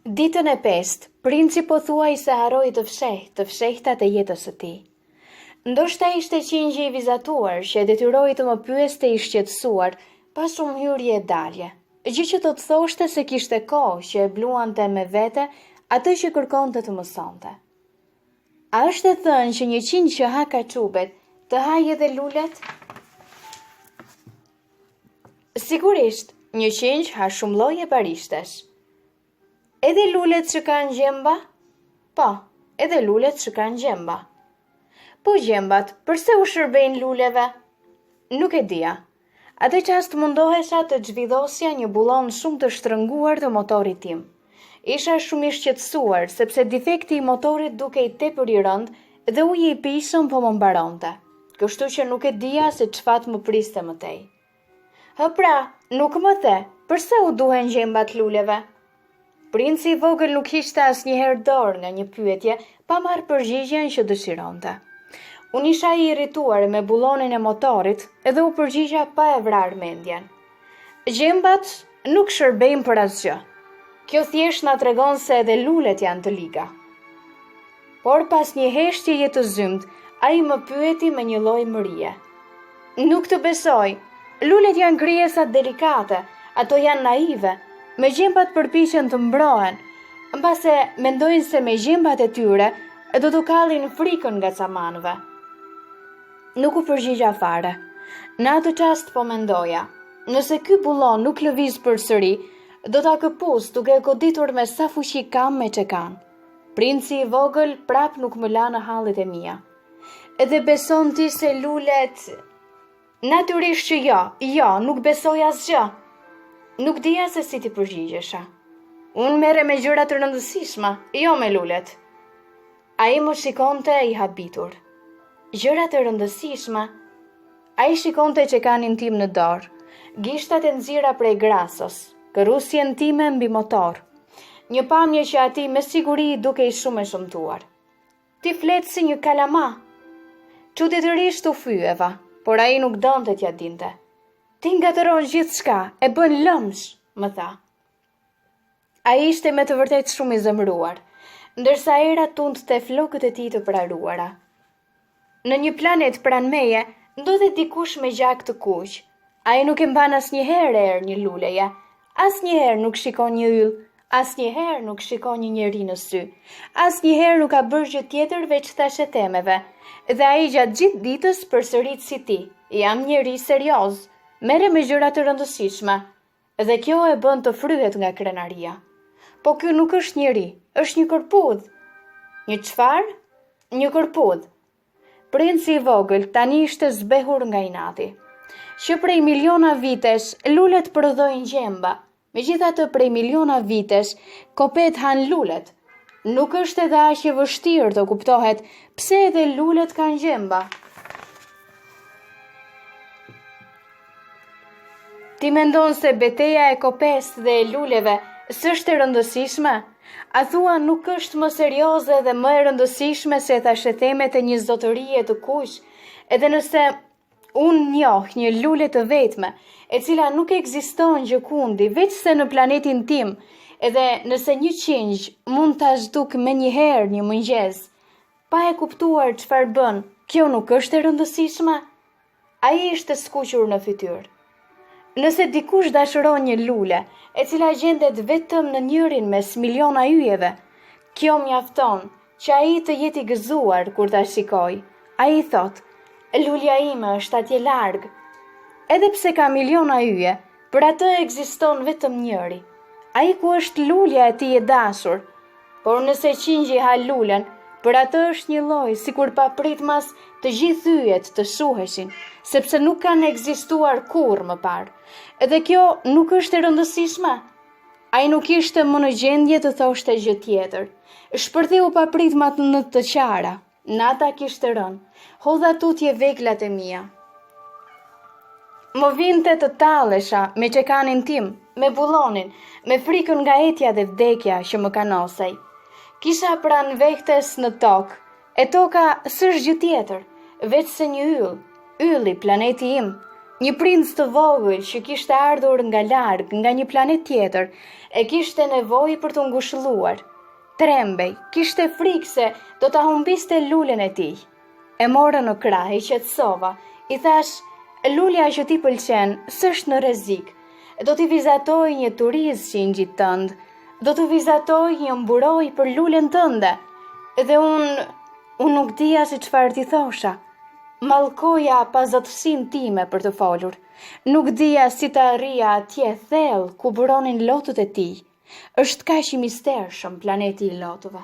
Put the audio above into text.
Ditën e 5, princi po thuaj se haroi të fshehtat e jetës së tij. Ndoshta ishte qingji i vizatuar që e detyroi të më pyeste i shqetësuar pas shumë hyrje e dalje. Gjë që do të thoshte se kishte kohë që e bluante me vete atë që kërkonte të mësonte. A është e thënë që një qingj që ha kaçubet të hajë edhe lulet? Sigurisht, një qingj ha shumë lloje barishtash. Edhe lulet që kanë gjemba? Po, edhe lulet që kanë gjemba. Po gjembat, përse u shërbejnë luleve? Nuk e dia. Atë qast mundohesha të zhvillosja një bullon shumë të shtrënguar të motorit tim. Isha shumë i shqetësuar sepse defekti i motorit dukej tepër i rënd dhe uji i pishëm po më mbaronte. Kështu që nuk e dija se çfarë më priste më tej. Pra, nuk më the, përse u duhen gjembat luleve? Princi i vogël nuk kishte asnjëherë dorë nga një pyetje pa marrë përgjigjen që dëshironte. Unë isha i irrituar me bullonin e motorit edhe u përgjigja pa e vrarë mendjen. Gjembat nuk shërbejnë për asgjë. Kjo thjesht na tregon se edhe lulet janë të liga. Por pas një heshtjeje të zymt, ai më pyeti me një lloj mërie. Nuk të besoj. Lulet janë krijesa delikate, ato janë naive. Me gjembat përpiqen të mbrohen, mbase mendojnë se me gjembat e tyre do të kallin frikën nga camanëve. Nuk u përgjigja fare. Në atë çast po mendoja, nëse ky bullon nuk lëviz përsëri, do ta këpus duke e goditur me sa fuqi kam me çekan. Princi i vogël prap nuk më la në hallet e mia. Edhe beson ti se lulet? Natyrisht që jo, nuk besoj asgjë. Nuk dija se si ti përgjigjesha. Unë merre me gjëra të rëndësishme, jo me lulet. Ai më shikonte i habitur. Gjëra të rëndësishme? Ai shikonte çekanin tim në dorë, gishtat e nxjera prej grasos, kërrusjen time mbi motor. Një pamje që ati me siguri dukej shumë e shëmtuar. Ti flet si një kalama. Çuditërisht u fyeva, por ai nuk donte t'ja dinte. Ti ngatëron gjithçka, e bën lëmsh, më tha. Ai ishte me të vërtetë shumë i zemëruar, ndërsa era tundte flokët e tij të praruara. Në një planet pranë meje, ndodhet dikush me gjak të kuq. Ai nuk e mban asnjëherë erë një luleje, asnjëherë nuk shikon një yll, asnjëherë nuk shikon një njeri në sy, asnjëherë nuk ka bërë gjë tjetër veç thashetemeve, dhe ai gjatë gjithë ditës përsërit si ti, jam njeri serioz. Merre me gjëra të rëndësishme, dhe kjo e bën të fryhet nga krenaria. Po ky nuk është njeri, është një kërpudh. Një çfarë? Një kërpudh. Princi i vogël tani ishte zbehur nga inati. Që prej miliona vitesh lulet prodhojnë gjemba, megjithatë prej miliona vitesh kopet han lulet. Nuk është edhe aq e vështirë të kuptohet pse edhe lulet kanë gjemba. Ti mendon se beteja e kopes dhe e luleve s'është e rëndësishme? A thua nuk është më serioze dhe më e rëndësishme se thashetemet e një zotërie të kuq? Edhe nëse unë njoh një lule të vetme, e cila nuk ekziston gjëkundi veç se në planetin tim, edhe nëse një qingj mund ta zhduk me njëherë një mëngjes, pa e kuptuar çfarë bën, kjo nuk është e rëndësishme? Ai ishte skuqur në fytyrë. Nëse dikush dashuron një lule, e cila gjendet vetëm në njërin mes miliona yjeve, kjo mjafton që ai të jetë i gëzuar kur ta shikoj. Ai thot, lulja ime është atje larg. Edhe pse ka miliona yje, për atë ekziston vetëm njëri. Ai ku është lulja e tij e dashur. Por nëse qingji ha lulen, për atë është një lloj sikur papritmas të gjithë yjet të shuheshin, sepse nuk kanë ekzistuar kurrë më parë. Edhe kjo nuk është e rëndësishme. Ai nuk ishte më në gjendje të thoshte gjë tjetër. Shpërtheu papritmat në të qara. Nata kishte rënë. Hodha tutje veglat e mia. Më vinte të tallesha me çekanin tim, me bullonin, me frikën nga etja dhe vdekja që më kanosej. Kisha pranë vehtes në tokë, e toka s'është gjë tjetër, veç se një yll, ylli, planeti im. Një princ të vogël që kishte ardhur nga larg, nga një planet tjetër, e kishte nevojë për të ngushëlluar. Trembej, kishte frikë se do ta humbiste lulen e tij. E morë në krah, i qetësova, i thash, lulja që ti pëlqen, s'është në rrezik. Do t'i vizatoj një turist që i ngjit tënd, do t'u vizatoj një mburoj për lulen tënde. Dhe unë nuk dija si çfarë t'i thosha. Mallkoja pa zotësinë time për të folur. Nuk dija si të arrija atje thellë ku buronin lotët e tij. Është kaq i mistershëm planeti i lotëve.